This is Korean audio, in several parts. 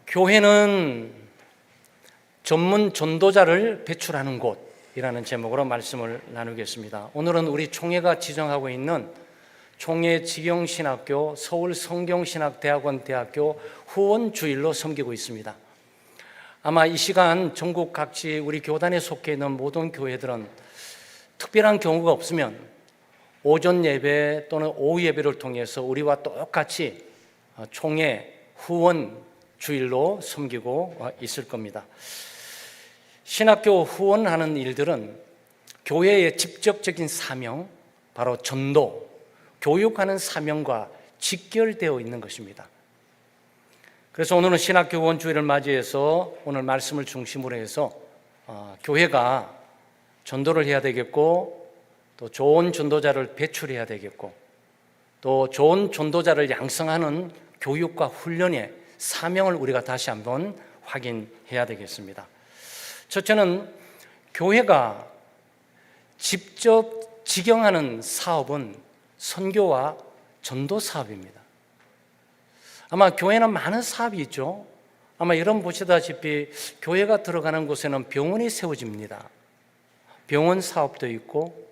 교회는 전문 전도자를 배출하는 곳이라는 제목으로 말씀을 나누겠습니다. 오늘은 우리 총회가 지정하고 있는 총회 직영신학교 서울성경신학대학원 대학교 후원주일로 섬기고 있습니다. 아마 이 시간 전국 각지 우리 교단에 속해 있는 모든 교회들은 특별한 경우가 없으면 오전 예배 또는 오후 예배를 통해서 우리와 똑같이 총회 후원 주일로 섬기고 있을 겁니다. 신학교 후원하는 일들은 교회의 직접적인 사명, 바로 전도, 교육하는 사명과 직결되어 있는 것입니다. 그래서 오늘은 신학교 후원 주일을 맞이해서 오늘 말씀을 중심으로 해서 교회가 전도를 해야 되겠고, 또 좋은 전도자를 배출해야 되겠고, 또 좋은 전도자를 양성하는 교육과 훈련에 사명을 우리가 다시 한번 확인해야 되겠습니다. 첫째는 교회가 직접 직영하는 사업은 선교와 전도 사업입니다. 아마 교회는 많은 사업이 있죠. 아마 여러분 보시다시피 교회가 들어가는 곳에는 병원이 세워집니다. 병원 사업도 있고,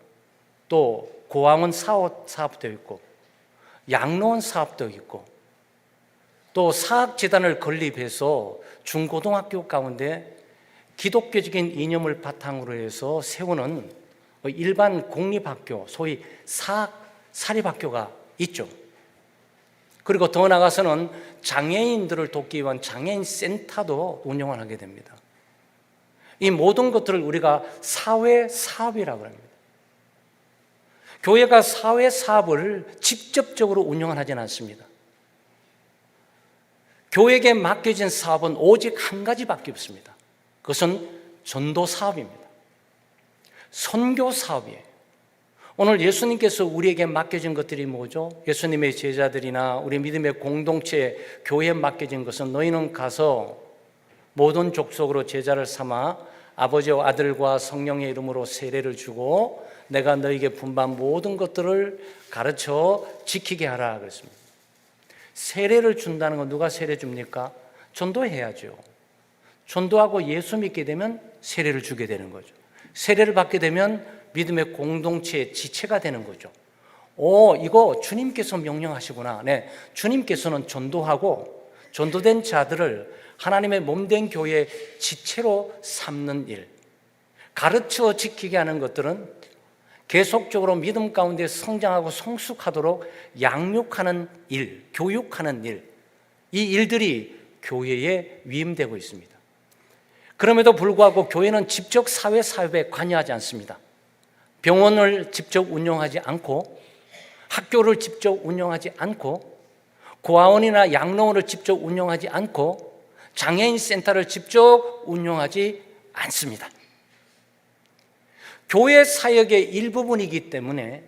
또 고아원 사업도 있고, 양로원 사업도 있고, 또 사학재단을 건립해서 중고등학교 가운데 기독교적인 이념을 바탕으로 해서 세우는 일반 공립학교, 소위 사립학교가 있죠. 그리고 더 나아가서는 장애인들을 돕기 위한 장애인 센터도 운영을 하게 됩니다. 이 모든 것들을 우리가 사회 사업이라고 합니다. 교회가 사회 사업을 직접적으로 운영을 하지는 않습니다. 교회에게 맡겨진 사업은 오직 한 가지밖에 없습니다. 그것은 전도 사업입니다. 선교 사업이에요. 오늘 예수님께서 우리에게 맡겨진 것들이 뭐죠? 예수님의 제자들이나 우리 믿음의 공동체 교회에 맡겨진 것은 너희는 가서 모든 족속으로 제자를 삼아 아버지와 아들과 성령의 이름으로 세례를 주고 내가 너희에게 분부한 모든 것들을 가르쳐 지키게 하라 그랬습니다. 세례를 준다는 건 누가 세례 줍니까? 전도해야죠. 전도하고 예수 믿게 되면 세례를 주게 되는 거죠. 세례를 받게 되면 믿음의 공동체의 지체가 되는 거죠. 이거 주님께서 명령하시구나. 네, 주님께서는 전도하고 전도된 자들을 하나님의 몸된 교회의 지체로 삼는 일, 가르쳐 지키게 하는 것들은 계속적으로 믿음 가운데 성장하고 성숙하도록 양육하는 일, 교육하는 일, 이 일들이 교회에 위임되고 있습니다. 그럼에도 불구하고 교회는 직접 사회 사업에 관여하지 않습니다. 병원을 직접 운영하지 않고, 학교를 직접 운영하지 않고, 고아원이나 양로원을 직접 운영하지 않고, 장애인 센터를 직접 운영하지 않습니다. 교회 사역의 일부분이기 때문에,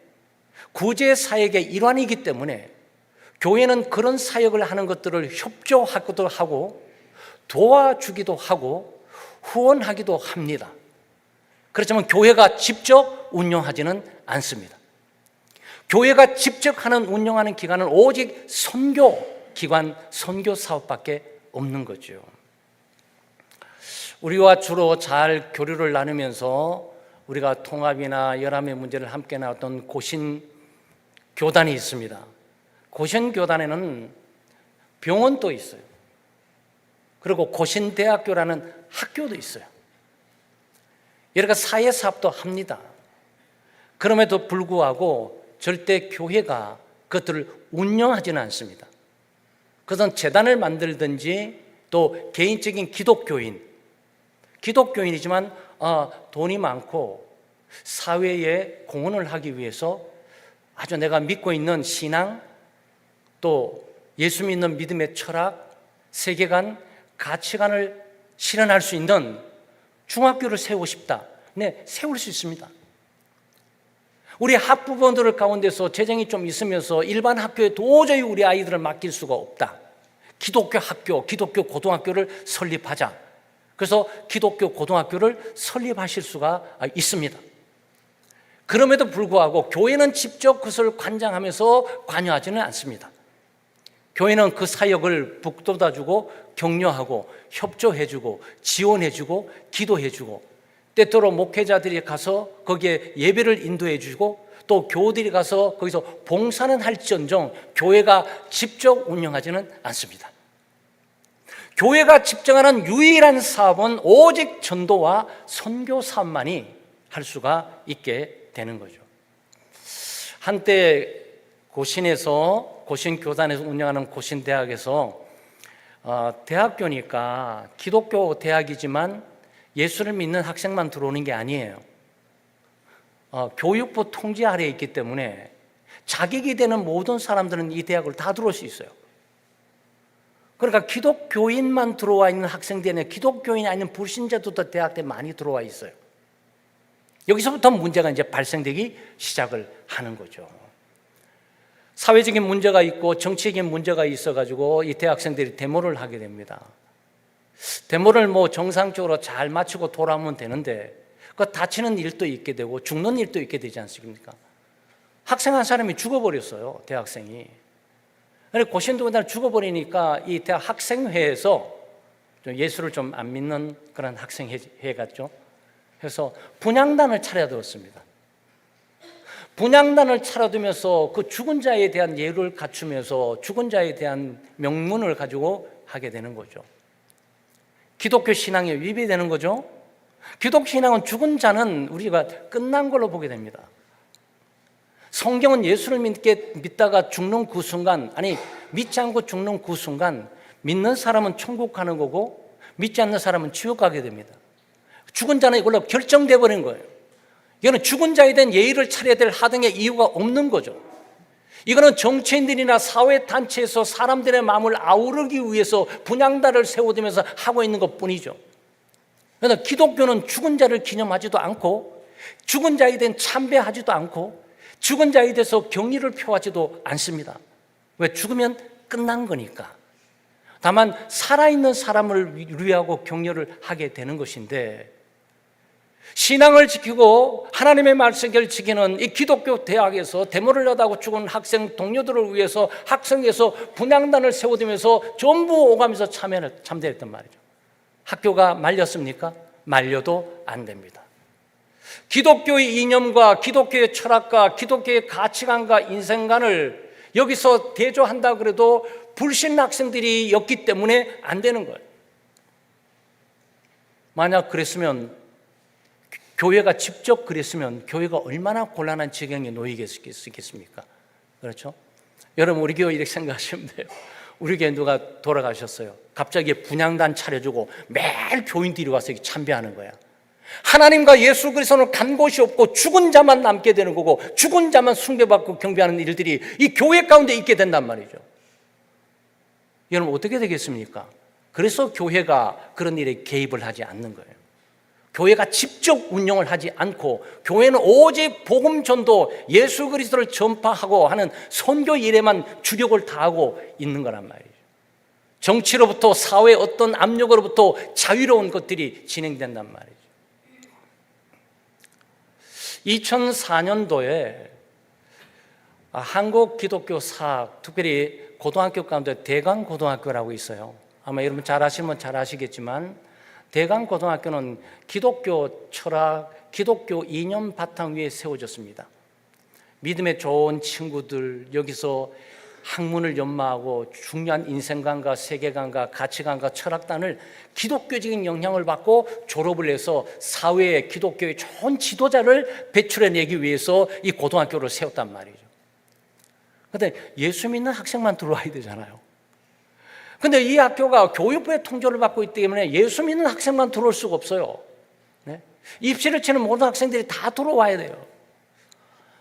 구제 사역의 일환이기 때문에 교회는 그런 사역을 하는 것들을 협조하기도 하고 도와주기도 하고 후원하기도 합니다. 그렇지만 교회가 직접 운영하지는 않습니다. 교회가 직접 운영하는 기관은 오직 선교 기관, 선교 사업밖에 없는 거죠. 우리와 주로 잘 교류를 나누면서 우리가 통합이나 열함의 문제를 함께 나눴던 고신 교단이 있습니다. 고신 교단에는 병원도 있어요. 그리고 고신대학교라는 학교도 있어요. 여러 가지 사회 사업도 합니다. 그럼에도 불구하고 절대 교회가 그것들을 운영하지는 않습니다. 그것은 재단을 만들든지 또 개인적인 기독교인이지만 돈이 많고 사회에 공헌을 하기 위해서 아주 내가 믿고 있는 신앙, 또 예수 믿는 믿음의 철학, 세계관, 가치관을 실현할 수 있는 중학교를 세우고 싶다. 네, 세울 수 있습니다. 우리 학부모들 가운데서 재정이 좀 있으면서 일반 학교에 도저히 우리 아이들을 맡길 수가 없다. 기독교 학교, 기독교 고등학교를 설립하자. 그래서 기독교 고등학교를 설립하실 수가 있습니다. 그럼에도 불구하고 교회는 직접 그것을 관장하면서 관여하지는 않습니다. 교회는 그 사역을 북돋아주고 격려하고 협조해주고 지원해주고 기도해주고 때때로 목회자들이 가서 거기에 예배를 인도해주고 또 교우들이 가서 거기서 봉사는 할지언정 교회가 직접 운영하지는 않습니다. 교회가 집정하는 유일한 사업은 오직 전도와 선교 사업만이 할 수가 있게 되는 거죠. 한때 고신교단에서 운영하는 고신대학에서 대학교니까 기독교 대학이지만 예수를 믿는 학생만 들어오는 게 아니에요. 교육부 통제 아래에 있기 때문에 자격이 되는 모든 사람들은 이 대학을 다 들어올 수 있어요. 그러니까 기독교인만 들어와 있는 학생들이 아니라 기독교인이 아닌 불신자들도 대학에 많이 들어와 있어요. 여기서부터 문제가 이제 발생되기 시작을 하는 거죠. 사회적인 문제가 있고 정치적인 문제가 있어가지고 이 대학생들이 데모를 하게 됩니다. 데모를 정상적으로 잘 마치고 돌아오면 되는데 그 다치는 일도 있게 되고 죽는 일도 있게 되지 않습니까? 학생 한 사람이 죽어버렸어요, 대학생이. 고신도단 죽어버리니까 이 대학 학생회에서 예수를 좀 안 믿는 그런 학생회 같죠. 그래서 분향단을 차려두었습니다. 분향단을 차려두면서 그 죽은 자에 대한 예를 갖추면서 죽은 자에 대한 명문을 가지고 하게 되는 거죠. 기독교 신앙에 위배되는 거죠. 기독교 신앙은 죽은 자는 우리가 끝난 걸로 보게 됩니다. 성경은 예수를 믿다가 죽는 그 순간, 아니 믿지 않고 죽는 그 순간 믿는 사람은 천국 가는 거고 믿지 않는 사람은 지옥 가게 됩니다. 죽은 자는 이걸로 결정돼 버린 거예요. 이거는 죽은 자에 대한 예의를 차려야 될 하등의 이유가 없는 거죠. 이거는 정치인들이나 사회단체에서 사람들의 마음을 아우르기 위해서 분향단을 세워두면서 하고 있는 것뿐이죠. 그러나 기독교는 죽은 자를 기념하지도 않고 죽은 자에 대한 참배하지도 않고 죽은 자에 대해서 경의를 표하지도 않습니다. 왜? 죽으면 끝난 거니까. 다만 살아있는 사람을 위하고 격려를 하게 되는 것인데, 신앙을 지키고 하나님의 말씀을 지키는 이 기독교 대학에서 데모를 하다고 죽은 학생 동료들을 위해서 학생에서 분향단을 세워두면서 전부 오가면서 참대했단 말이죠. 학교가 말렸습니까? 말려도 안 됩니다. 기독교의 이념과 기독교의 철학과 기독교의 가치관과 인생관을 여기서 대조한다 그래도 불신 학생들이 였기 때문에 안 되는 거예요. 만약 그랬으면, 교회가 직접 그랬으면 교회가 얼마나 곤란한 지경에 놓이겠습니까? 그렇죠? 여러분, 우리 교회 이렇게 생각하시면 돼요. 우리 교회 누가 돌아가셨어요. 갑자기 분향단 차려주고 매일 교인들이 와서 참배하는 거야. 하나님과 예수 그리스도는 간 곳이 없고 죽은 자만 남게 되는 거고 죽은 자만 숭배받고 경배하는 일들이 이 교회 가운데 있게 된단 말이죠. 여러분, 어떻게 되겠습니까? 그래서 교회가 그런 일에 개입을 하지 않는 거예요. 교회가 직접 운영을 하지 않고 교회는 오직 복음 전도, 예수 그리스도를 전파하고 하는 선교 일에만 주력을 다하고 있는 거란 말이죠. 정치로부터 사회의 어떤 압력으로부터 자유로운 것들이 진행된단 말이죠. 2004년도에 한국 기독교 사학, 특별히 고등학교 가운데 대강고등학교라고 있어요. 아마 여러분 잘 아시면 잘 아시겠지만 대강고등학교는 기독교 철학, 기독교 이념 바탕 위에 세워졌습니다. 믿음에 좋은 친구들, 여기서 학문을 연마하고 중요한 인생관과 세계관과 가치관과 철학단을 기독교적인 영향을 받고 졸업을 해서 사회에 기독교의 좋은 지도자를 배출해내기 위해서 이 고등학교를 세웠단 말이죠. 그런데 예수 믿는 학생만 들어와야 되잖아요. 근데 이 학교가 교육부의 통제를 받고 있기 때문에 예수 믿는 학생만 들어올 수가 없어요. 네? 입시를 치는 모든 학생들이 다 들어와야 돼요.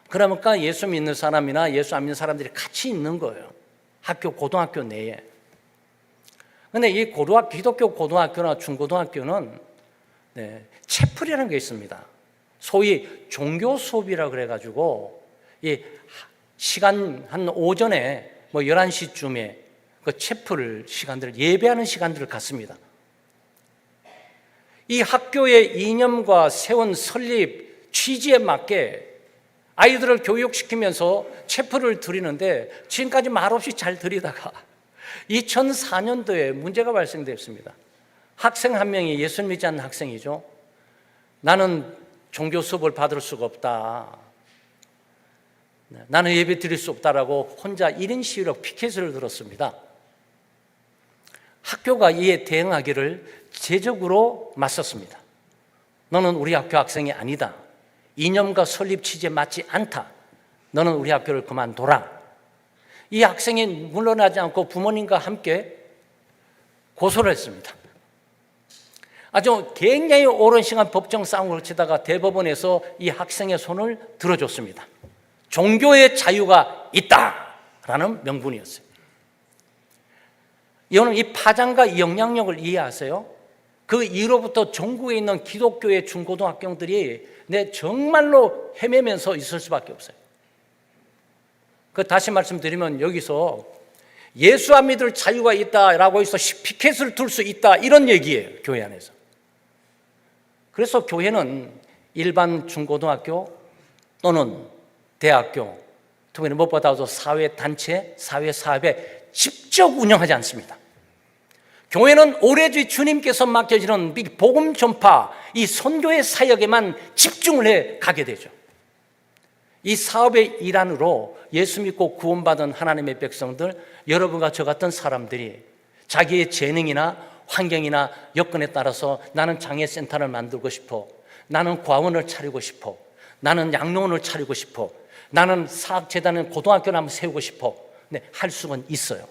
그러니까 예수 믿는 사람이나 예수 안 믿는 사람들이 같이 있는 거예요. 학교, 고등학교 내에. 근데 이 기독교 고등학교나 중고등학교는 채플이라는 게 있습니다. 소위 종교 수업이라 그래가지고 이 시간 한 오전에 11시쯤에 그 채플 시간들을 예배하는 시간들을 갖습니다. 이 학교의 이념과 세운 설립 취지에 맞게 아이들을 교육시키면서 채플을 드리는데 지금까지 말없이 잘 드리다가 2004년도에 문제가 발생됐습니다. 학생 한 명이, 예수를 믿지 않는 학생이죠. 나는 종교 수업을 받을 수가 없다, 나는 예배 드릴 수 없다라고 혼자 1인 시위로 피켓을 들었습니다. 학교가 이에 대응하기를 제적으로 맞섰습니다. 너는 우리 학교 학생이 아니다, 이념과 설립 취지에 맞지 않다, 너는 우리 학교를 그만둬라. 이 학생이 물러나지 않고 부모님과 함께 고소를 했습니다. 아주 굉장히 오랜 시간 법정 싸움을 치다가 대법원에서 이 학생의 손을 들어줬습니다. 종교의 자유가 있다라는 명분이었어요. 여러분, 이 파장과 이 영향력을 이해하세요? 그 이후로부터 전국에 있는 기독교의 중고등학교들이 정말로 헤매면서 있을 수밖에 없어요. 다시 말씀드리면, 여기서 예수 안 믿을 자유가 있다라고 해서 피켓을 들 수 있다, 이런 얘기예요, 교회 안에서. 그래서 교회는 일반 중고등학교 또는 대학교, 특별히 무엇보다도 사회단체, 사회사업에 직접 운영하지 않습니다. 교회는 오로지 주님께서 맡겨지는 복음 전파, 이 선교의 사역에만 집중을 해 가게 되죠. 이 사업의 일환으로 예수 믿고 구원받은 하나님의 백성들, 여러분과 저 같은 사람들이 자기의 재능이나 환경이나 여건에 따라서 나는 장애센터를 만들고 싶어, 나는 과원을 차리고 싶어, 나는 양로원을 차리고 싶어, 나는 사학재단은 고등학교를 한번 세우고 싶어, 할 수는 있어요.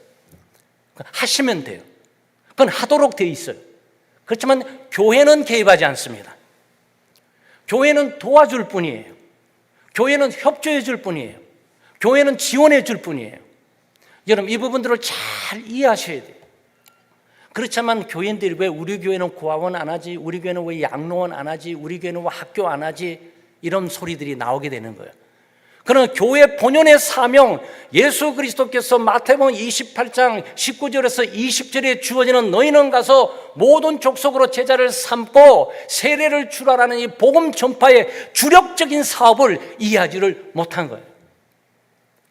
하시면 돼요. 그건 하도록 되어 있어요. 그렇지만 교회는 개입하지 않습니다. 교회는 도와줄 뿐이에요. 교회는 협조해 줄 뿐이에요. 교회는 지원해 줄 뿐이에요. 여러분, 이 부분들을 잘 이해하셔야 돼요. 그렇지만 교인들이 왜 우리 교회는 고아원 안 하지, 우리 교회는 왜 양로원 안 하지, 우리 교회는 왜 학교 안 하지, 이런 소리들이 나오게 되는 거예요. 그러나 교회 본연의 사명, 예수 그리스도께서 마태복음 28장 19절에서 20절에 주어지는 너희는 가서 모든 족속으로 제자를 삼고 세례를 주라라는 이 복음 전파의 주력적인 사업을 이해하지를 못한 거예요.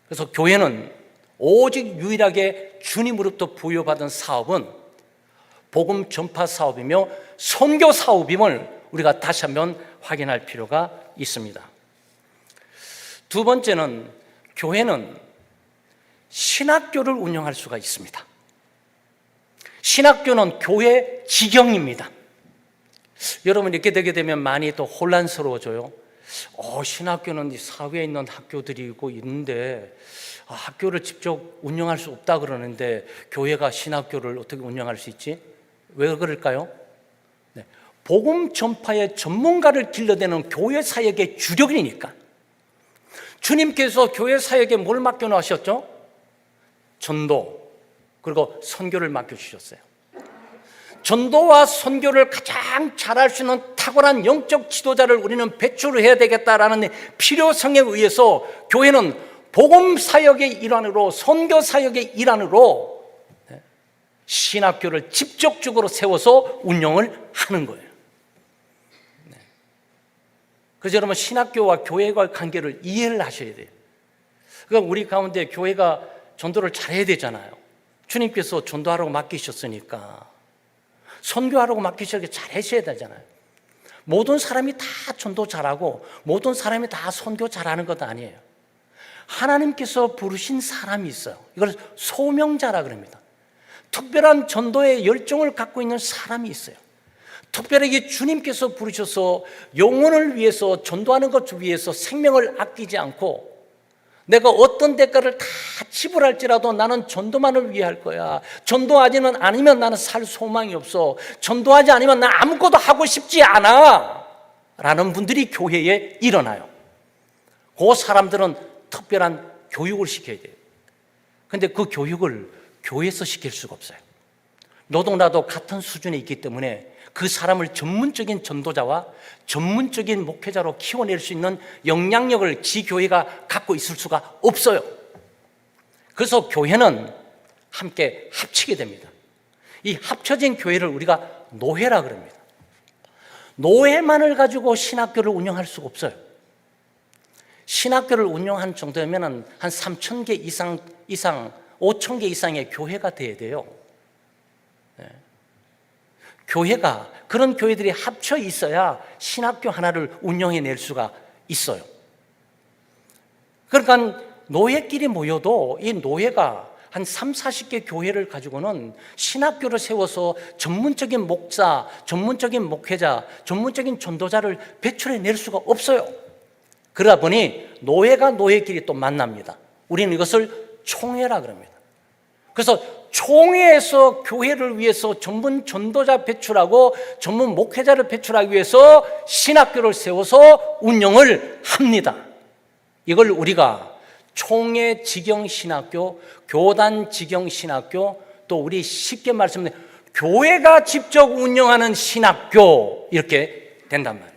그래서 교회는 오직 유일하게 주님으로부터 부여받은 사업은 복음 전파 사업이며 선교 사업임을 우리가 다시 한번 확인할 필요가 있습니다. 두 번째는, 교회는 신학교를 운영할 수가 있습니다. 신학교는 교회 직영입니다. 여러분, 이렇게 되게 되면 많이 또 혼란스러워져요. 신학교는 사회에 있는 학교들이고 있는데 학교를 직접 운영할 수 없다 그러는데 교회가 신학교를 어떻게 운영할 수 있지? 왜 그럴까요? 복음 전파의 전문가를 길러내는 교회 사역의 주력이니까. 주님께서 교회 사역에 뭘 맡겨놓으셨죠? 전도, 그리고 선교를 맡겨주셨어요. 전도와 선교를 가장 잘할 수 있는 탁월한 영적 지도자를 우리는 배출을 해야 되겠다라는 필요성에 의해서 교회는 복음 사역의 일환으로, 선교 사역의 일환으로 신학교를 직접적으로 세워서 운영을 하는 거예요. 그래서 여러분, 신학교와 교회와의 관계를 이해를 하셔야 돼요. 그러니까 우리 가운데 교회가 전도를 잘해야 되잖아요. 주님께서 전도하라고 맡기셨으니까 선교하라고 맡기셨으니까 잘하셔야 되잖아요. 모든 사람이 다 전도 잘하고 모든 사람이 다 선교 잘하는 것 아니에요. 하나님께서 부르신 사람이 있어요. 이걸 소명자라 그럽니다. 특별한 전도의 열정을 갖고 있는 사람이 있어요. 특별하게 주님께서 부르셔서 영혼을 위해서, 전도하는 것 위해서 생명을 아끼지 않고 내가 어떤 대가를 다 지불할지라도 나는 전도만을 위해 할 거야, 전도하지는 않으면 나는 살 소망이 없어, 전도하지 않으면 나 아무것도 하고 싶지 않아 라는 분들이 교회에 일어나요. 그 사람들은 특별한 교육을 시켜야 돼요. 그런데 그 교육을 교회에서 시킬 수가 없어요. 너도 나도 같은 수준에 있기 때문에 그 사람을 전문적인 전도자와 전문적인 목회자로 키워낼 수 있는 영향력을 지교회가 갖고 있을 수가 없어요. 그래서 교회는 함께 합치게 됩니다. 이 합쳐진 교회를 우리가 노회라 그럽니다. 노회만을 가지고 신학교를 운영할 수가 없어요. 신학교를 운영한 정도면 한 3,000개 이상 5천 개 이상의 교회가 돼야 돼요. 교회가, 그런 교회들이 합쳐 있어야 신학교 하나를 운영해낼 수가 있어요. 그러니까 노예끼리 모여도 이 노예가 한 3, 40개 교회를 가지고는 신학교를 세워서 전문적인 목사, 전문적인 목회자, 전문적인 전도자를 배출해낼 수가 없어요. 그러다 보니 노예가 노예끼리 또 만납니다. 우리는 이것을 총회라 그럽니다. 그래서 총회에서 교회를 위해서 전문 전도자 배출하고 전문 목회자를 배출하기 위해서 신학교를 세워서 운영을 합니다. 이걸 우리가 총회 직영 신학교, 교단 직영 신학교, 또 우리 쉽게 말씀드리면 교회가 직접 운영하는 신학교, 이렇게 된단 말이에요.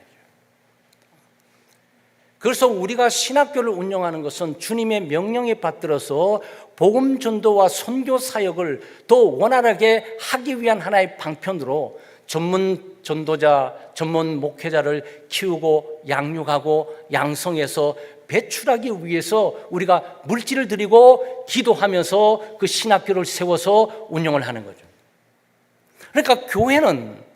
그래서 우리가 신학교를 운영하는 것은 주님의 명령에 받들어서 복음 전도와 선교 사역을 더 원활하게 하기 위한 하나의 방편으로 전문 전도자, 전문 목회자를 키우고 양육하고 양성해서 배출하기 위해서 우리가 물질을 드리고 기도하면서 그 신학교를 세워서 운영을 하는 거죠. 그러니까 교회는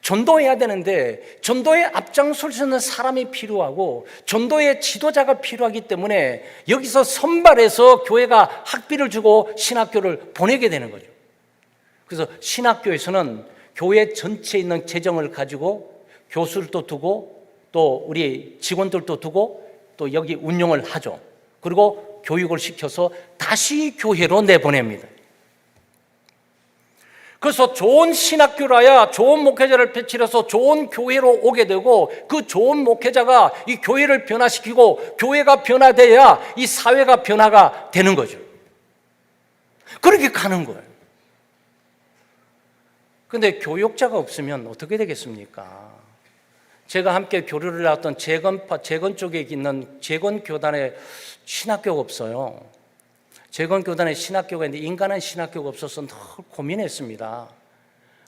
전도해야 되는데 전도에 앞장설 수 있는 사람이 필요하고 전도의 지도자가 필요하기 때문에 여기서 선발해서 교회가 학비를 주고 신학교를 보내게 되는 거죠. 그래서 신학교에서는 교회 전체에 있는 재정을 가지고 교수들도 두고 또 우리 직원들도 두고 또 여기 운영을 하죠. 그리고 교육을 시켜서 다시 교회로 내보냅니다. 그래서 좋은 신학교라야 좋은 목회자를 배출해서 좋은 교회로 오게 되고 그 좋은 목회자가 이 교회를 변화시키고 교회가 변화돼야 이 사회가 변화가 되는 거죠. 그렇게 가는 거예요. 그런데 교육자가 없으면 어떻게 되겠습니까? 제가 함께 교류를 나왔던 재건 쪽에 있는 재건교단에 신학교가 없어요. 재건교단에 신학교가 있는데 인간은 신학교가 없어서 늘 고민했습니다.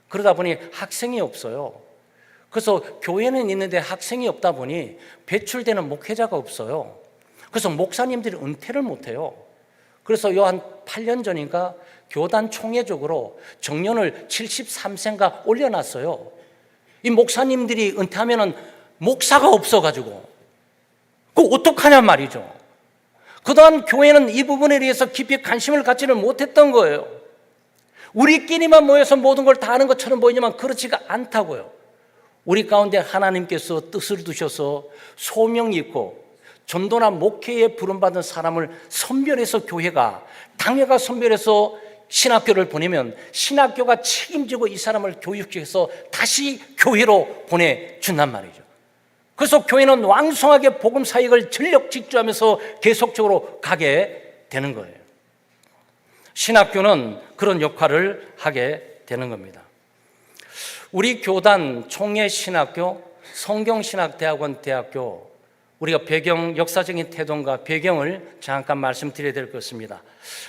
그러다 보니 학생이 없어요. 그래서 교회는 있는데 학생이 없다 보니 배출되는 목회자가 없어요. 그래서 목사님들이 은퇴를 못해요. 그래서 요 한 8년 전인가 교단 총회적으로 정년을 73세인가 올려놨어요. 이 목사님들이 은퇴하면은 목사가 없어가지고 그거 어떡하냐 말이죠. 그동안 교회는 이 부분에 대해서 깊이 관심을 갖지를 못했던 거예요. 우리끼리만 모여서 모든 걸 다 하는 것처럼 보이지만 그렇지가 않다고요. 우리 가운데 하나님께서 뜻을 두셔서 소명이 있고 전도나 목회에 부름받은 사람을 선별해서 교회가 당회가 선별해서 신학교를 보내면 신학교가 책임지고 이 사람을 교육시켜서 다시 교회로 보내준단 말이죠. 그래서 교회는 왕성하게 복음 사역을 전력 질주하면서 계속적으로 가게 되는 거예요. 신학교는 그런 역할을 하게 되는 겁니다. 우리 교단 총회 신학교, 성경신학대학원 대학교, 우리가 배경, 역사적인 태동과 배경을 잠깐 말씀드려야 될 것 같습니다.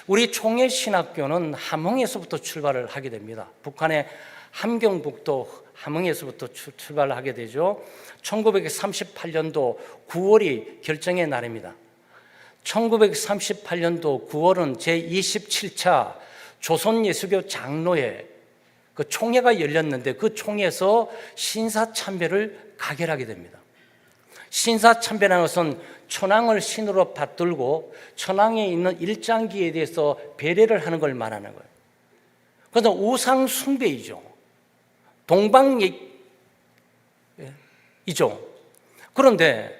우리 총회 신학교는 함흥에서부터 출발을 하게 됩니다. 북한의 함경북도 함흥에서부터 출발을 하게 되죠. 1938년도 9월이 결정의 날입니다. 1938년도 9월은 제27차 조선예수교 장로회 그 총회가 열렸는데 그 총회에서 신사참배를 가결하게 됩니다. 신사참배라는 것은 천황을 신으로 받들고 천황에 있는 일장기에 대해서 배례를 하는 걸 말하는 거예요. 그래서 우상 숭배이죠. 동방이죠. 그런데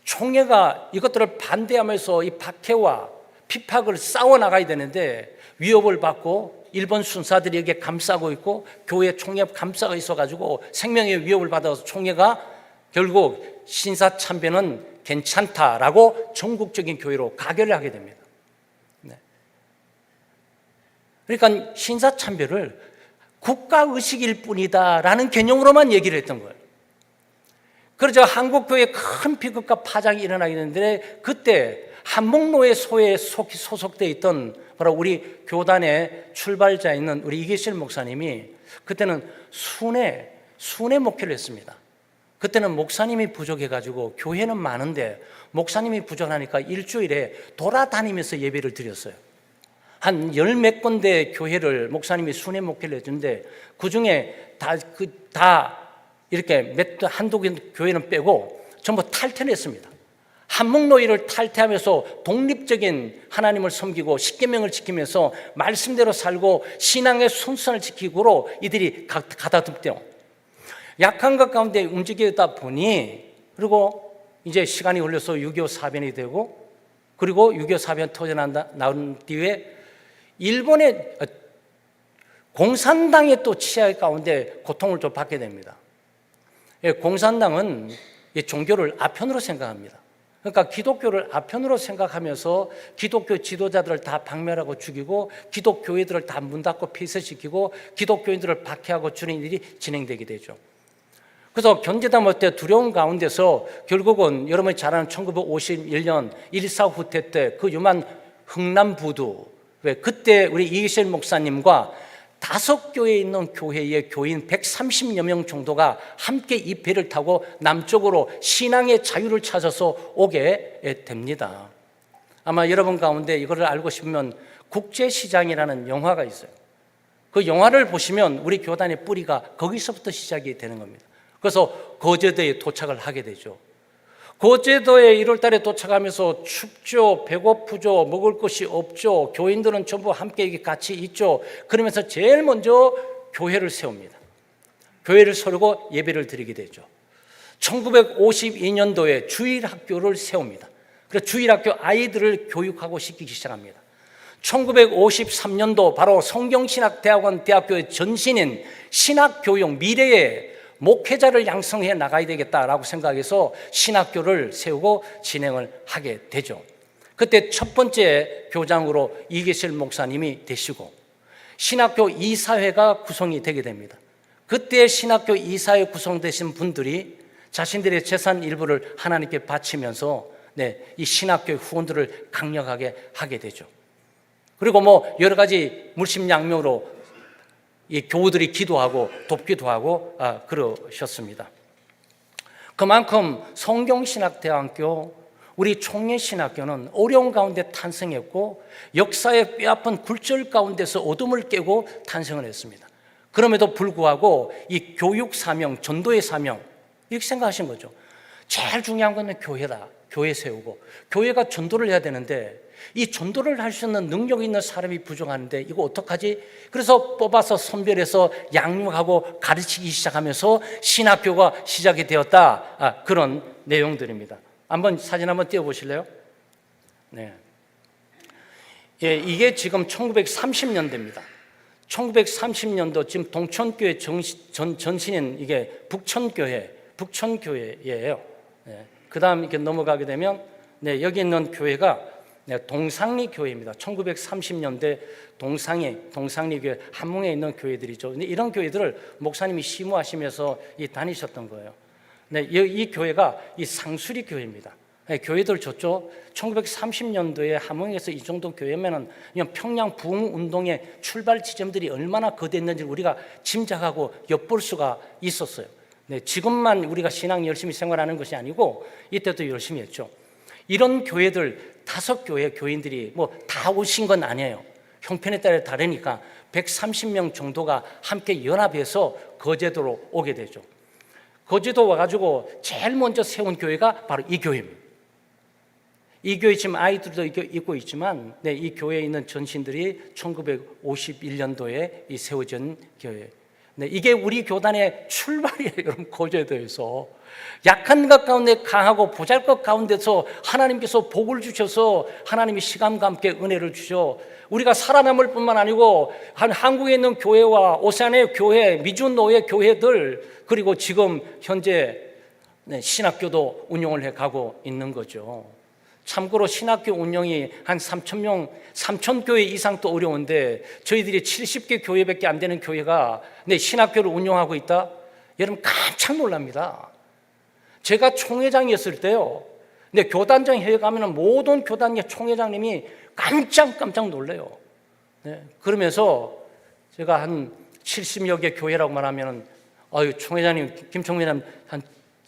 총회가 이것들을 반대하면서 이 박해와 핍박을 싸워나가야 되는데 위협을 받고 일본 순사들이 여기에 감싸고 있고 교회 총회 감싸고 있어가지고 생명의 위협을 받아서 총회가 결국 신사참배는 괜찮다라고 전국적인 교회로 가결을 하게 됩니다. 그러니까 신사참배를 국가의식일 뿐이다라는 개념으로만 얘기를 했던 거예요. 그래서 한국교회에 큰 비극과 파장이 일어나게 되는데 그때 한목노예소에 소속되어 있던 바로 우리 교단의 출발자인 우리 이계실 목사님이 그때는 순회 목회를 했습니다. 그때는 목사님이 부족해가지고 교회는 많은데 목사님이 부족하니까 일주일에 돌아다니면서 예배를 드렸어요. 한 열 몇 군데 교회를 목사님이 순회 목회를 해주는데 그 중에 다 이렇게 한두 개 교회는 빼고 전부 탈퇴했습니다. 한목노예를 탈퇴하면서 독립적인 하나님을 섬기고 십계명을 지키면서 말씀대로 살고 신앙의 순선을 지키고로 이들이 가다듬대요. 약한 것 가운데 움직이다 보니 그리고 이제 시간이 흘러서 6.25 사변이 되고 그리고 6.25 사변 터져나온 뒤에 일본의 공산당의 또 치하 가운데 고통을 좀 받게 됩니다. 공산당은 종교를 아편으로 생각합니다. 그러니까 기독교를 아편으로 생각하면서 기독교 지도자들을 다 박멸하고 죽이고 기독교회들을 다 문 닫고 폐쇄시키고 기독교인들을 박해하고 주는 일이 진행되게 되죠. 그래서 견디다 못해 두려운 가운데서 결국은 여러분이 잘 아는 1951년 1.4 후퇴 때 그 유만 흥남부두, 왜 그때 우리 이기실 목사님과 5교회에 있는 교회의 교인 130여 명 정도가 함께 이 배를 타고 남쪽으로 신앙의 자유를 찾아서 오게 됩니다. 아마 여러분 가운데 이거를 알고 싶으면 국제시장이라는 영화가 있어요. 그 영화를 보시면 우리 교단의 뿌리가 거기서부터 시작이 되는 겁니다. 그래서 거제도에 도착을 하게 되죠. 거제도에 1월 달에 도착하면서 춥죠, 배고프죠, 먹을 것이 없죠, 교인들은 전부 함께 같이 있죠. 그러면서 제일 먼저 교회를 세웁니다. 교회를 세우고 예배를 드리게 되죠. 1952년도에 주일학교를 세웁니다. 그래서 주일학교 아이들을 교육하고 시키기 시작합니다. 1953년도 바로 성경신학대학원 대학교의 전신인 신학교육 미래의 목회자를 양성해 나가야 되겠다라고 생각해서 신학교를 세우고 진행을 하게 되죠. 그때 첫 번째 교장으로 이계실 목사님이 되시고 신학교 이사회가 구성이 되게 됩니다. 그때 신학교 이사회 구성되신 분들이 자신들의 재산 일부를 하나님께 바치면서 이 신학교의 후원들을 강력하게 하게 되죠. 그리고 여러 가지 물심양면으로 이 교우들이 기도하고 돕기도 하고 그러셨습니다. 그만큼 성경신학대학교, 우리 총예신학교는 어려운 가운데 탄생했고 역사의 뼈아픈 굴절 가운데서 어둠을 깨고 탄생을 했습니다. 그럼에도 불구하고 이 교육 사명, 전도의 사명 이렇게 생각하신 거죠. 제일 중요한 건 교회다. 교회 세우고 교회가 전도를 해야 되는데 이 전도를 할 수 있는 능력 있는 사람이 부족한데 이거 어떡하지? 그래서 뽑아서 선별해서 양육하고 가르치기 시작하면서 신학교가 시작이 되었다. 그런 내용들입니다. 사진 한번 띄워보실래요? 네. 예, 이게 지금 1930년대입니다. 1930년도 지금 동천교회 전신인 이게 북천교회예요. 네. 그 다음 이렇게 넘어가게 되면 여기 있는 교회가 동상리 교회입니다. 1930년대 동상리 교회 함흥에 있는 교회들이죠. 근데 이런 교회들을 목사님이 심우하시면서 다니셨던 거예요. 이 교회가 이 상수리 교회입니다. 교회들 좋죠. 1930년도에 함흥에서 이 정도 교회면은 평양 부흥 운동의 출발 지점들이 얼마나 거대했는지 우리가 짐작하고 엿볼 수가 있었어요. 지금만 우리가 신앙 열심히 생활하는 것이 아니고 이때도 열심히 했죠. 이런 교회들 5교회 교인들이 다 오신 건 아니에요. 형편에 따라 다르니까 130명 정도가 함께 연합해서 거제도로 오게 되죠. 거제도 와가지고 제일 먼저 세운 교회가 바로 이 교회입니다. 이 교회 지금 아이들도 있고 있지만 이 교회에 있는 전신들이 1951년도에 세워진 교회. 이게 우리 교단의 출발이에요. 여러분, 거제도에서 약한 것 가운데 강하고 보잘것 가운데서 하나님께서 복을 주셔서 하나님이 시간과 함께 은혜를 주셔 우리가 살아남을 뿐만 아니고 한국에 있는 교회와 오세아니아 교회, 미주노예 교회들 그리고 지금 현재 신학교도 운영을 해가고 있는 거죠. 참고로 신학교 운영이 한 3,000명, 3,000교회 이상 또 어려운데 저희들이 70개 교회밖에 안 되는 교회가 신학교를 운영하고 있다? 여러분 깜짝 놀랍니다. 제가 총회장이었을 때요. 근데 교단장 회의 가면 모든 교단의 총회장님이 깜짝 놀래요. 그러면서 제가 한 70여 개 교회라고 말하면 총회장님, 김 총회장님 한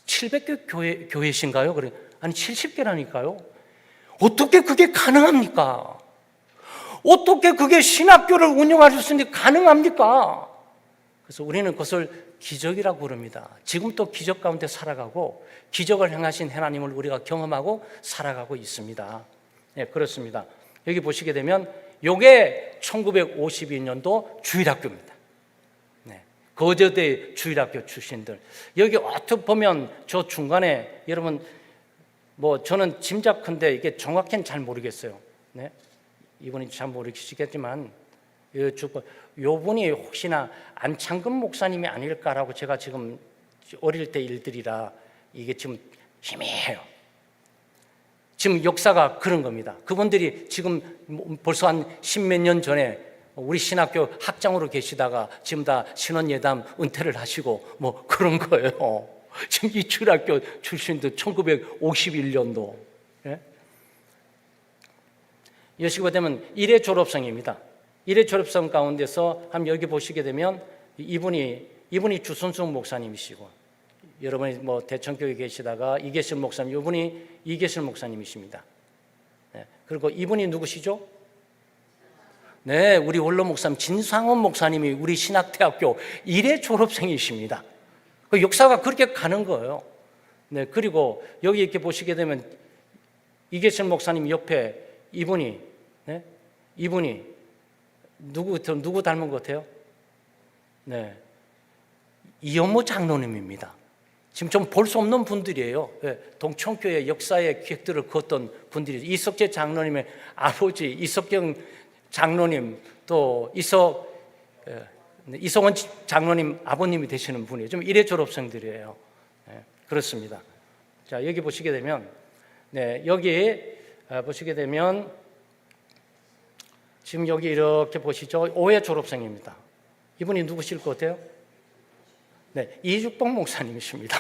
700개 교회신가요? 그래. 아니 70개라니까요. 어떻게 그게 가능합니까? 어떻게 그게 신학교를 운영할 수 있는 게 가능합니까? 그래서 우리는 그것을 기적이라고 부릅니다. 지금 또 기적 가운데 살아가고 기적을 행하신 하나님을 우리가 경험하고 살아가고 있습니다. 네, 그렇습니다. 여기 보시게 되면 이게 1952년도 주일학교입니다. 네, 거제대 주일학교 출신들. 여기 어떻게 보면 저 중간에 여러분 뭐 저는 짐작컨대 이게 정확히는 잘 모르겠어요. 네, 이분이 잘 모르시겠지만 요 분이 혹시나 안창근 목사님이 아닐까라고 제가 지금 어릴 때 일들이라 이게 지금 희미해요. 지금 역사가 그런 겁니다. 그분들이 지금 벌써 한 십몇 년 전에 우리 신학교 학장으로 계시다가 지금 다 신원예담 은퇴를 하시고 뭐 그런 거예요. 지금 이 주일학교 출신들 1951년도. 예? 여시고 되면 1회 졸업생입니다. 1회 졸업생 가운데서 한번 여기 보시게 되면 이분이 주선숙 목사님이시고, 여러분이 뭐 대천교에 계시다가 이계실 목사님, 이분이 이계실 목사님이십니다. 네. 그리고 이분이 누구시죠? 네, 우리 원로 목사님 진상원 목사님이 우리 신학대학교 1회 졸업생이십니다. 그 역사가 그렇게 가는 거예요. 네, 그리고 여기 이렇게 보시게 되면 이계실 목사님 옆에 이분이 누구 닮은 것 같아요? 네, 이현모 장로님입니다. 지금 좀 볼 수 없는 분들이에요. 네, 동천교회 역사의 기획들을 그었던 분들이 이석재 장로님의 아버지 이석경 장로님, 또 이성원 장로님 아버님이 되시는 분이에요. 좀 1회 졸업생들이에요. 네, 그렇습니다. 자, 여기 보시게 되면 여기 보시게 되면 지금 여기 이렇게 보시죠. 5회 졸업생입니다. 이분이 누구실 것 같아요? 네, 이죽봉 목사님이십니다.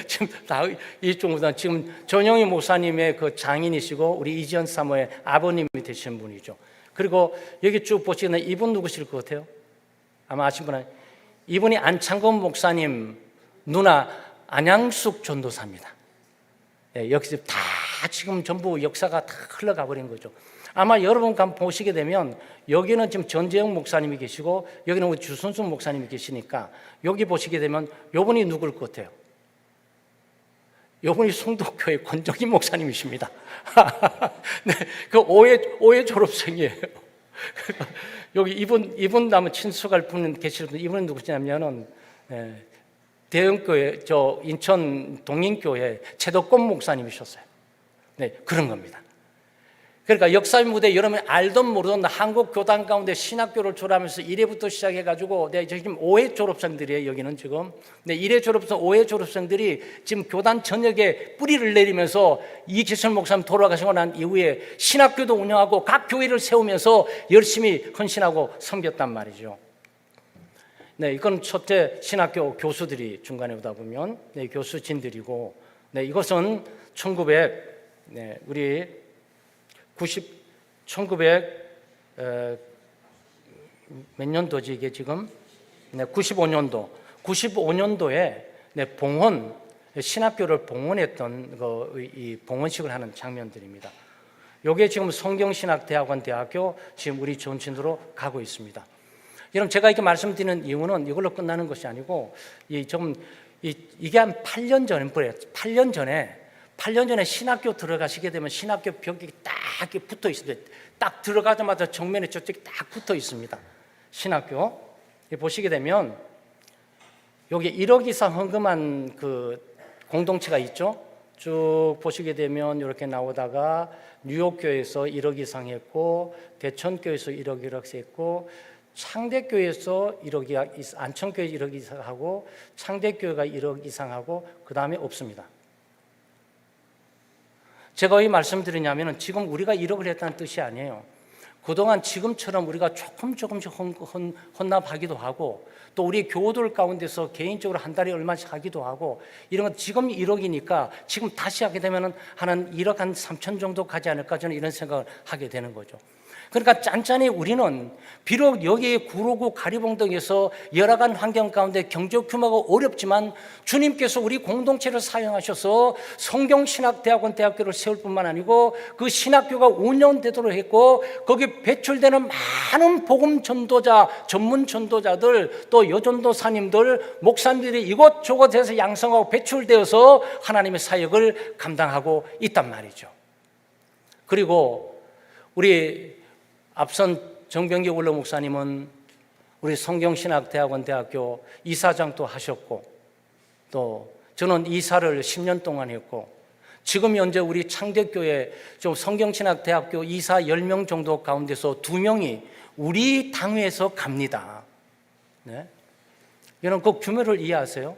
지금 다 이죽봉 목사님, 지금 전영희 목사님의 그 장인이시고 우리 이지연 사모의 아버님이 되신 분이죠. 그리고 여기 쭉 보시면 이분 누구실 것 같아요? 아마 아신 분 아니에요? 이분이 안창건 목사님 누나 안양숙 전도사입니다. 네, 여기서 다 지금 전부 역사가 다 흘러가 버린 거죠. 아마 여러분 보시게 되면 여기는 지금 전재영 목사님이 계시고 여기는 우리 주선숙 목사님이 계시니까 여기 보시게 되면 요분이 누굴 것 같아요? 요분이 송도교회 권정희 목사님이십니다. 네, 그 5회 졸업생이에요. 여기 이분 남은 친숙할 분 계실 분, 이분은 누구시냐면은 대형교회 인천 동인교회 최덕권 목사님이셨어요. 네, 그런 겁니다. 그러니까 역사의 무대 여러분이 알던 모르던 한국 교단 가운데 신학교를 졸업하면서 1회부터 시작해가지고 지금 5회 졸업생들이에요. 여기는 지금 1회 졸업생, 5회 졸업생들이 지금 교단 전역에 뿌리를 내리면서 이기철 목사님 돌아가시고 난 이후에 신학교도 운영하고 각 교회를 세우면서 열심히 헌신하고 섬겼단 말이죠. 네, 이건 첫째 신학교 교수들이 중간에 오다 보면 교수진들이고, 이것은 1900 몇 년도지 이게 지금 95년도에 봉헌 신학교를 봉헌했던 이 봉헌식을 하는 장면들입니다. 이게 지금 성경신학대학원 대학교 지금 우리 전신으로 가고 있습니다. 여러분 제가 이렇게 말씀드리는 이유는 이걸로 끝나는 것이 아니고 이게 한 8년 전에 신학교 들어가시게 되면 신학교 벽이 딱 이렇게 붙어 있습니다. 딱 들어가자마자 정면에 저쪽이 딱 붙어 있습니다. 신학교. 보시게 되면 여기 1억 이상 헌금한 그 공동체가 있죠. 쭉 보시게 되면 이렇게 나오다가 뉴욕교회에서 1억 이상 했고, 대천교회에서 1억 했고, 창대교회에서 1억, 안천교회 1억 이상 하고, 창대교회가 1억 이상 하고, 그 다음에 없습니다. 제가 왜 말씀드리냐면 지금 우리가 1억을 했다는 뜻이 아니에요. 그동안 지금처럼 우리가 조금씩 헌납하기도 하고, 또 우리 교우들 가운데서 개인적으로 한 달에 얼마씩 하기도 하고, 이런 건 지금 1억이니까 지금 다시 하게 되면 한 1억 한 3천 정도 가지 않을까, 저는 이런 생각을 하게 되는 거죠. 그러니까 짠짠이 우리는 비록 여기 구로구 가리봉 등에서 열악한 환경 가운데 경제 규모가 어렵지만 주님께서 우리 공동체를 사용하셔서 성경신학대학원 대학교를 세울 뿐만 아니고 그 신학교가 운영되도록 했고 거기 배출되는 많은 복음 전도자, 전문 전도자들 또 여전도사님들, 목사님들이 이곳저곳에서 양성하고 배출되어서 하나님의 사역을 감당하고 있단 말이죠. 그리고 우리 앞선 정병기 원로 목사님은 우리 성경신학대학원 대학교 이사장도 하셨고 또 저는 이사를 10년 동안 했고 지금 현재 우리 창대교회 좀 성경신학대학교 이사 10명 정도 가운데서 2명이 우리 당회에서 갑니다. 네? 여러분 그 규모를 이해하세요?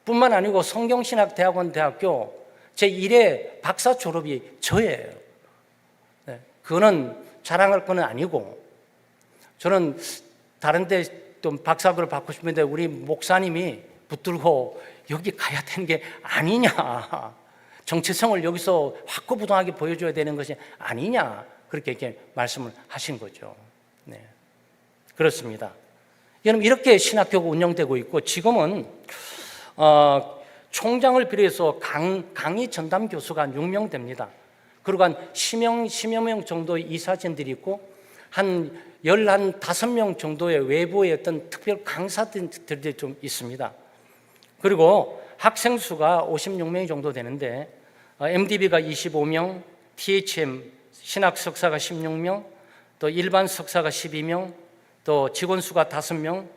뿐만 아니고 성경신학대학원 대학교 제1회 박사 졸업이 저예요. 네? 그거는 자랑할 건 아니고 저는 다른 데 좀 박사학위를 받고 싶은데 우리 목사님이 붙들고 여기 가야 되는 게 아니냐, 정체성을 여기서 확고부동하게 보여줘야 되는 것이 아니냐, 그렇게 이렇게 말씀을 하신 거죠. 네, 그렇습니다. 여러분 이렇게 신학교가 운영되고 있고 지금은 총장을 비롯해서 강의 전담 교수가 한 6명 됩니다. 그리고 한 10여 명 정도의 이사진들이 있고 한 15명 정도의 외부의 어떤 특별 강사들이 좀 있습니다. 그리고 학생 수가 56명이 정도 되는데 MDB가 25명, THM 신학 석사가 16명, 또 일반 석사가 12명, 또 직원 수가 5명,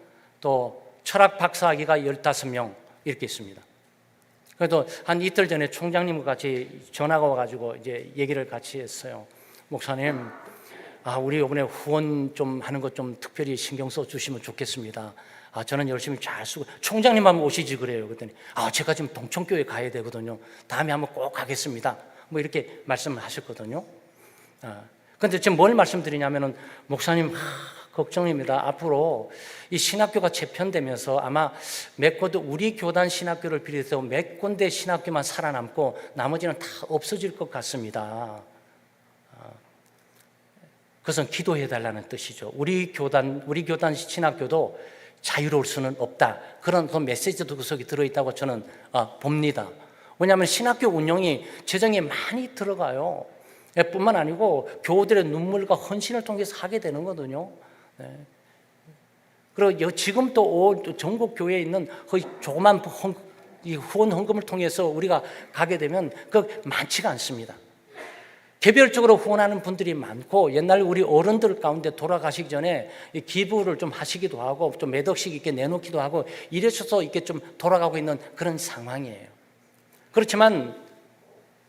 또 철학 박사학위가 15명 이렇게 있습니다. 그래도 한 이틀 전에 총장님과 같이 전화가 와가지고 이제 얘기를 같이 했어요. 목사님, 우리 이번에 후원 좀 하는 것 좀 특별히 신경 써 주시면 좋겠습니다. 저는 열심히 잘 쓰고 총장님 한번 오시지 그래요. 그랬더니 제가 지금 동천교회 가야 되거든요. 다음에 한번 꼭 가겠습니다. 뭐 이렇게 말씀을 하셨거든요. 근데 지금 뭘 말씀드리냐면은 목사님 걱정입니다. 앞으로 이 신학교가 재편되면서 아마 몇 군데 우리 교단 신학교를 비롯해서 몇 군데 신학교만 살아남고 나머지는 다 없어질 것 같습니다. 그것은 기도해 달라는 뜻이죠. 우리 교단 신학교도 자유로울 수는 없다. 그런 그 메시지도 그 속에 들어있다고 저는 봅니다. 왜냐하면 신학교 운영이 재정이 많이 들어가요. 뿐만 아니고 교우들의 눈물과 헌신을 통해서 하게 되는 거거든요. 네. 그리고 지금 또 전국 교회에 있는 거의 조그만 후원 헌금을 통해서 우리가 가게 되면 그 많지가 않습니다. 개별적으로 후원하는 분들이 많고 옛날 우리 어른들 가운데 돌아가시기 전에 기부를 좀 하시기도 하고 좀 몇 억씩 이렇게 내놓기도 하고 이래서 이렇게 좀 돌아가고 있는 그런 상황이에요. 그렇지만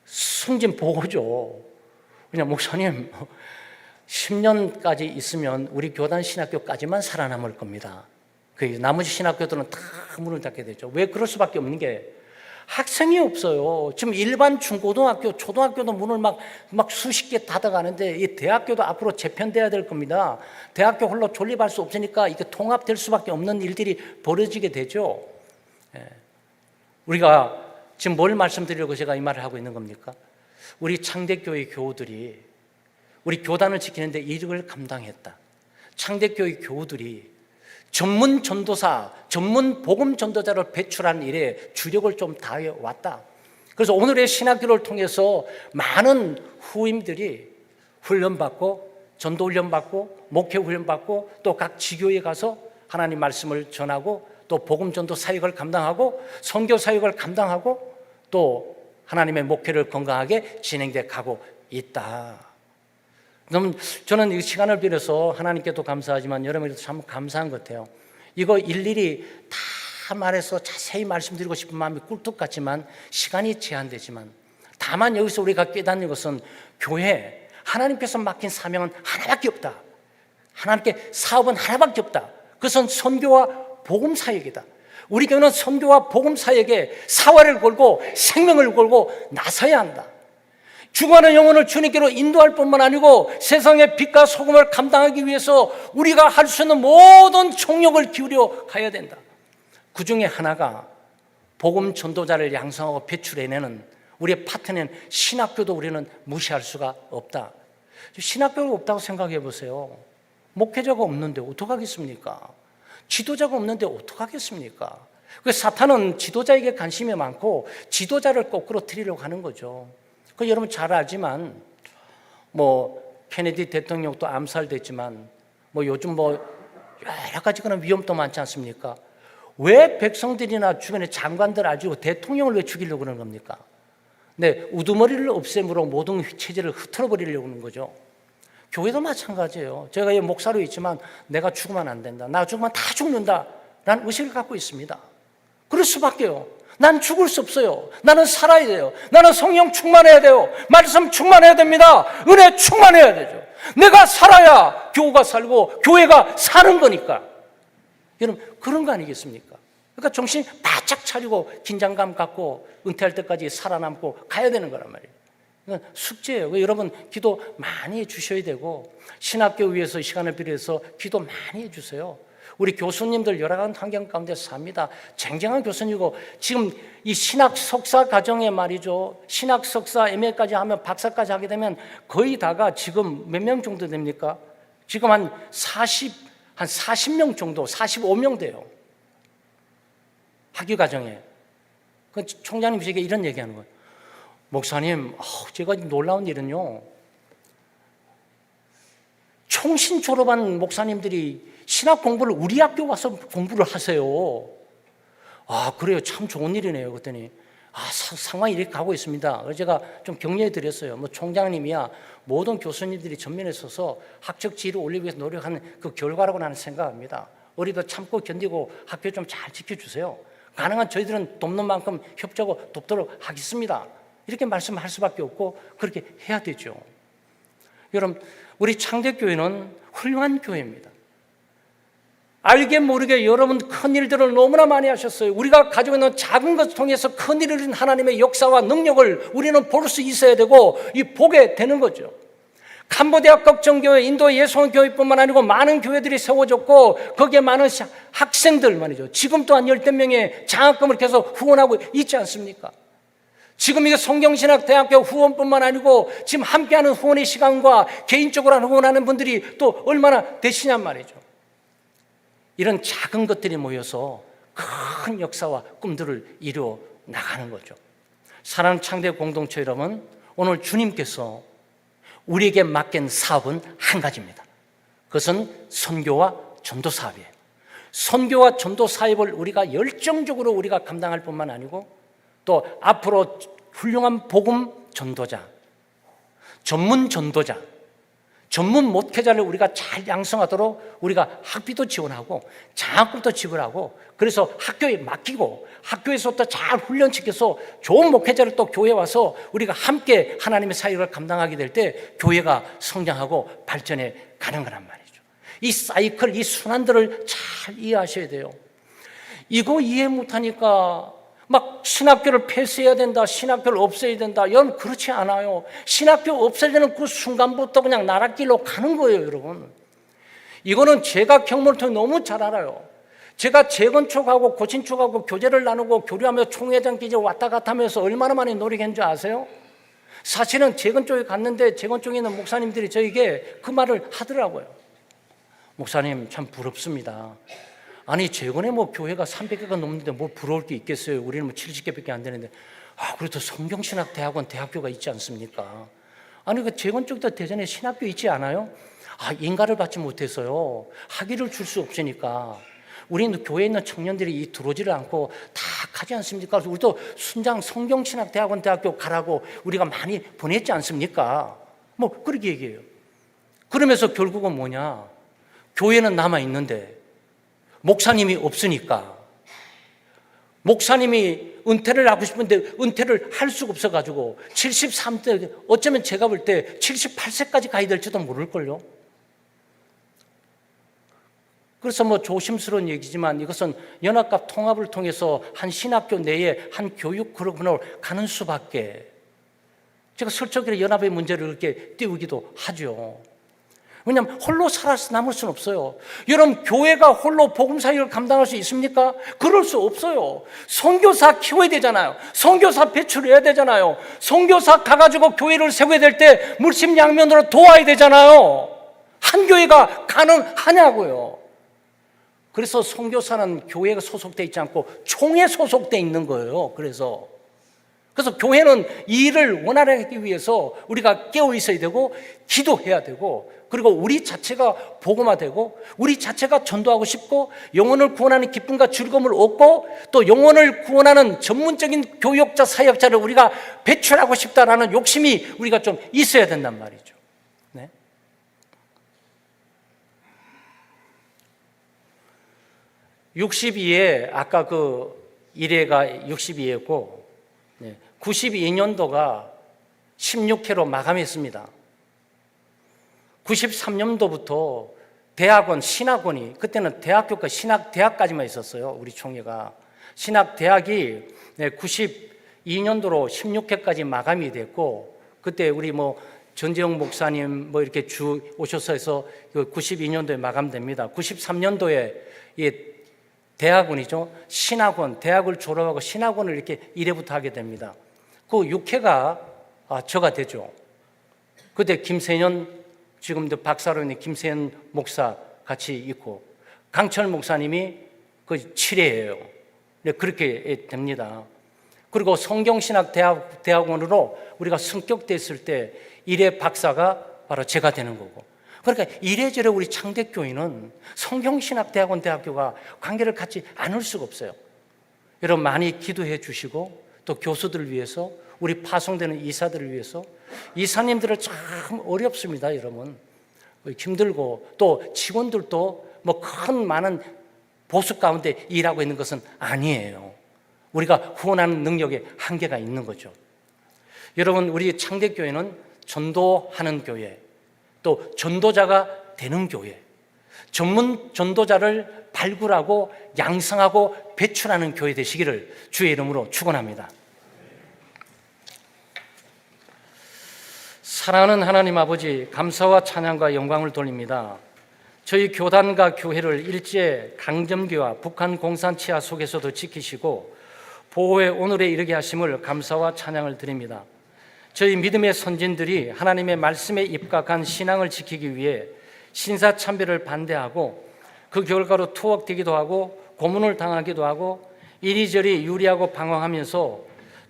승진 보고죠. 그냥 목사님 10년까지 있으면 우리 교단 신학교까지만 살아남을 겁니다. 그 나머지 신학교들은 다 문을 닫게 되죠. 왜 그럴 수밖에 없는 게 학생이 없어요. 지금 일반 중고등학교, 초등학교도 문을 막 수십 개 닫아가는데 이 대학교도 앞으로 재편돼야 될 겁니다. 대학교 홀로 존립할 수 없으니까 이게 통합될 수밖에 없는 일들이 벌어지게 되죠. 우리가 지금 뭘 말씀드리려고 제가 이 말을 하고 있는 겁니까? 우리 창대교회 교우들이 우리 교단을 지키는데 일을 감당했다. 창대교회 교우들이 전문 전도사, 전문 복음 전도자를 배출하는 일에 주력을 좀 다해 왔다. 그래서 오늘의 신학교를 통해서 많은 후임들이 훈련받고 전도 훈련받고 목회 훈련받고 또 각 지교에 가서 하나님 말씀을 전하고 또 복음 전도 사역을 감당하고 선교 사역을 감당하고 또 하나님의 목회를 건강하게 진행돼 가고 있다. 그럼 저는 이 시간을 빌어서 하나님께도 감사하지만 여러분에게도 참 감사한 것 같아요. 이거 일일이 다 말해서 자세히 말씀드리고 싶은 마음이 꿀떡 같지만 시간이 제한되지만 다만 여기서 우리가 깨닫는 것은 교회, 하나님께서 맡긴 사명은 하나밖에 없다. 하나님께 사업은 하나밖에 없다. 그것은 선교와 복음 사역이다. 우리 교회는 선교와 복음 사역에 사활을 걸고 생명을 걸고 나서야 한다. 죽어가는 영혼을 주님께로 인도할 뿐만 아니고 세상의 빛과 소금을 감당하기 위해서 우리가 할 수 있는 모든 총력을 기울여 가야 된다. 그 중에 하나가 복음 전도자를 양성하고 배출해내는 우리의 파트너인 신학교도 우리는 무시할 수가 없다. 신학교가 없다고 생각해 보세요. 목회자가 없는데 어떡하겠습니까? 지도자가 없는데 어떡하겠습니까? 그래서 사탄은 지도자에게 관심이 많고 지도자를 거꾸로 트리려고 하는 거죠. 그 여러분 잘 알지만 케네디 대통령도 암살됐지만 요즘 여러 가지 그런 위험도 많지 않습니까? 왜 백성들이나 주변의 장관들 아주 대통령을 왜 죽이려고 그러는 겁니까? 네, 우두머리를 없애므로 모든 체제를 흐트러 버리려고 하는 거죠. 교회도 마찬가지예요. 제가 목사로 있지만 내가 죽으면 안 된다. 나 죽으면 다 죽는다. 라는 의식을 갖고 있습니다. 그럴 수밖에요. 난 죽을 수 없어요. 나는 살아야 돼요. 나는 성령 충만해야 돼요. 말씀 충만해야 됩니다. 은혜 충만해야 되죠. 내가 살아야 교회가 살고 교회가 사는 거니까. 여러분 그런 거 아니겠습니까? 그러니까 정신 바짝 차리고 긴장감 갖고 은퇴할 때까지 살아남고 가야 되는 거란 말이에요. 이건 숙제예요. 여러분 기도 많이 해주셔야 되고 신학교 위해서 시간을 빌어서 기도 많이 해주세요. 우리 교수님들 여러 가지 환경 가운데 삽니다. 쟁쟁한 교수님이고 지금 이 신학 석사 과정에 말이죠. 신학 석사 MA까지 하면 박사까지 하게 되면 거의 다가 지금 몇 명 정도 됩니까? 지금 한 40명 정도, 45명 돼요. 학위 과정에. 그 총장님 제게 이런 얘기하는 거예요. 목사님, 제가 놀라운 일은요. 총신 졸업한 목사님들이 신학 공부를 우리 학교 와서 공부를 하세요. 그래요. 참 좋은 일이네요. 그랬더니 상황이 이렇게 가고 있습니다. 그래서 제가 좀 격려해 드렸어요. 총장님이야 모든 교수님들이 전면에 서서 학적 지위를 올리기 위해서 노력하는 그 결과라고 나는 생각합니다. 우리도 참고 견디고 학교 좀 잘 지켜주세요. 가능한 저희들은 돕는 만큼 협조하고 돕도록 하겠습니다. 이렇게 말씀할 수밖에 없고 그렇게 해야 되죠. 여러분 우리 창대교회는 훌륭한 교회입니다. 알게 모르게 여러분 큰 일들을 너무나 많이 하셨어요. 우리가 가지고 있는 작은 것을 통해서 큰 일을 이룬 하나님의 역사와 능력을 우리는 볼 수 있어야 되고 보게 되는 거죠. 캄보디아 걱정교회, 인도 예수원교회뿐만 아니고 많은 교회들이 세워졌고 거기에 많은 학생들 말이죠. 지금 또한 10명의 장학금을 계속 후원하고 있지 않습니까? 지금 이게 성경신학대학교 후원뿐만 아니고 지금 함께하는 후원의 시간과 개인적으로 후원하는 분들이 또 얼마나 되시냔 말이죠. 이런 작은 것들이 모여서 큰 역사와 꿈들을 이루어 나가는 거죠. 사랑하는 창대 공동체 여러분, 오늘 주님께서 우리에게 맡긴 사업은 한 가지입니다. 그것은 선교와 전도 사업이에요. 선교와 전도 사업을 우리가 열정적으로 우리가 감당할 뿐만 아니고 또 앞으로 훌륭한 복음 전도자, 전문 전도자, 전문 목회자를 우리가 잘 양성하도록 우리가 학비도 지원하고 장학금도 지불하고 그래서 학교에 맡기고 학교에서부터 잘 훈련시켜서 좋은 목회자를 또 교회에 와서 우리가 함께 하나님의 사역을 감당하게 될 때 교회가 성장하고 발전해 가는 거란 말이죠. 이 사이클, 이 순환들을 잘 이해하셔야 돼요. 이거 이해 못하니까 막 신학교를 폐쇄해야 된다, 신학교를 없애야 된다. 여러분 그렇지 않아요. 신학교 없애야 되는 그 순간부터 그냥 나랏길로 가는 거예요, 여러분. 이거는 제가 경험을 통해 너무 잘 알아요. 제가 재건축하고 고신축하고 교제를 나누고 교류하며 총회장 기재 왔다 갔다 하면서 얼마나 많이 노력했는 줄 아세요? 사실은 재건축에 갔는데 재건축에 있는 목사님들이 저에게 그 말을 하더라고요. 목사님 참 부럽습니다. 아니 재건에 교회가 300개가 넘는데 뭘 부러울 게 있겠어요. 우리는 70개밖에 안 되는데 그래도 성경신학대학원 대학교가 있지 않습니까? 아니 그 재건축도 대전에 신학교 있지 않아요? 인가를 받지 못해서요. 학위를 줄 수 없으니까 우리는 교회에 있는 청년들이 들어오지를 않고 다 가지 않습니까? 그래서 우리도 순장 성경신학대학원 대학교 가라고 우리가 많이 보냈지 않습니까? 그렇게 얘기해요. 그러면서 결국은 뭐냐? 교회는 남아있는데 목사님이 없으니까 목사님이 은퇴를 하고 싶은데 은퇴를 할 수가 없어가지고 73세 어쩌면 제가 볼 때 78세까지 가야 될지도 모를걸요. 그래서 조심스러운 얘기지만 이것은 연합과 통합을 통해서 한 신학교 내에 한 교육 그룹으로 가는 수밖에. 제가 설적으로 연합의 문제를 이렇게 띄우기도 하죠. 왜냐하면 홀로 살아서 남을 수는 없어요. 여러분, 교회가 홀로 복음사역을 감당할 수 있습니까? 그럴 수 없어요. 선교사 키워야 되잖아요. 선교사 배출해야 되잖아요. 선교사 가가지고 교회를 세워야 될 때 물심양면으로 도와야 되잖아요. 한 교회가 가능하냐고요. 그래서 선교사는 교회가 소속되어 있지 않고 총에 소속되어 있는 거예요. 그래서 교회는 이 일을 원활하게 하기 위해서 우리가 깨어 있어야 되고 기도해야 되고, 그리고 우리 자체가 복음화되고 우리 자체가 전도하고 싶고 영혼을 구원하는 기쁨과 즐거움을 얻고 또 영혼을 구원하는 전문적인 교역자, 사역자를 우리가 배출하고 싶다라는 욕심이 우리가 좀 있어야 된단 말이죠. 네? 아까 그 일회가 62회고 92년도가 16회로 마감했습니다. 93년도부터 대학원, 신학원이, 그때는 대학교가 신학대학까지만 있었어요. 우리 총회가. 신학대학이 92년도로 16회까지 마감이 됐고, 그때 우리 전재영 목사님 이렇게 오셔서 해서 92년도에 마감됩니다. 93년도에 이 대학원이죠. 신학원, 대학을 졸업하고 신학원을 이렇게 1회부터 하게 됩니다. 그 6회가 저가 되죠. 그때 김세년, 지금도 박사로 있는 김세현 목사 같이 있고, 강철 목사님이 그 7회예요. 그렇게 됩니다. 그리고 성경신학대학원으로 우리가 성격됐을 때 1회 박사가 바로 제가 되는 거고, 그러니까 이래저래 우리 창대교회는 성경신학대학원 대학교가 관계를 갖지 않을 수가 없어요. 여러분 많이 기도해 주시고, 또 교수들을 위해서, 우리 파송되는 이사들을 위해서. 이사님들은 참 어렵습니다, 여러분. 힘들고, 또 직원들도 큰 많은 보수 가운데 일하고 있는 것은 아니에요. 우리가 후원하는 능력에 한계가 있는 거죠. 여러분, 우리 창대교회는 전도하는 교회, 또 전도자가 되는 교회, 전문 전도자를 발굴하고 양성하고 배출하는 교회 되시기를 주의 이름으로 축원합니다. 사랑하는 하나님 아버지, 감사와 찬양과 영광을 돌립니다. 저희 교단과 교회를 일제 강점기와 북한 공산 치하 속에서도 지키시고 보호해 오늘에 이르게 하심을 감사와 찬양을 드립니다. 저희 믿음의 선진들이 하나님의 말씀에 입각한 신앙을 지키기 위해 신사참배를 반대하고 그 결과로 투옥되기도 하고 고문을 당하기도 하고 이리저리 유리하고 방황하면서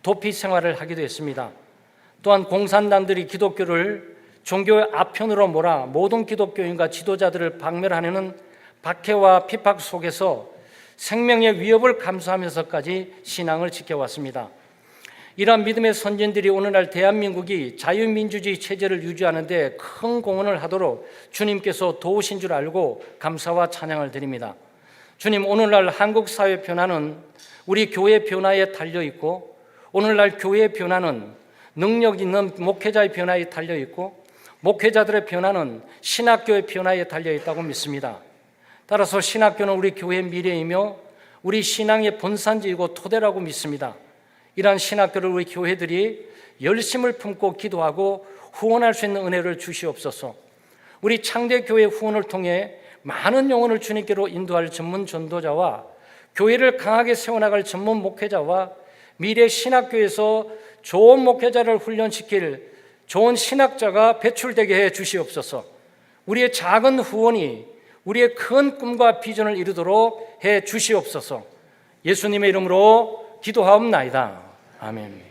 도피 생활을 하기도 했습니다. 또한 공산당들이 기독교를 종교의 아편으로 몰아 모든 기독교인과 지도자들을 박멸하려는 박해와 핍박 속에서 생명의 위협을 감수하면서까지 신앙을 지켜왔습니다. 이러한 믿음의 선진들이 오늘날 대한민국이 자유민주주의 체제를 유지하는 데 큰 공헌을 하도록 주님께서 도우신 줄 알고 감사와 찬양을 드립니다. 주님, 오늘날 한국 사회 변화는 우리 교회 변화에 달려있고, 오늘날 교회의 변화는 능력 있는 목회자의 변화에 달려있고, 목회자들의 변화는 신학교의 변화에 달려있다고 믿습니다. 따라서 신학교는 우리 교회의 미래이며 우리 신앙의 본산지이고 토대라고 믿습니다. 이러한 신학교를 우리 교회들이 열심을 품고 기도하고 후원할 수 있는 은혜를 주시옵소서. 우리 창대교회 후원을 통해 많은 영혼을 주님께로 인도할 전문 전도자와 교회를 강하게 세워나갈 전문 목회자와 미래 신학교에서 좋은 목회자를 훈련시킬 좋은 신학자가 배출되게 해 주시옵소서. 우리의 작은 후원이 우리의 큰 꿈과 비전을 이루도록 해 주시옵소서. 예수님의 이름으로 기도하옵나이다. 아멘.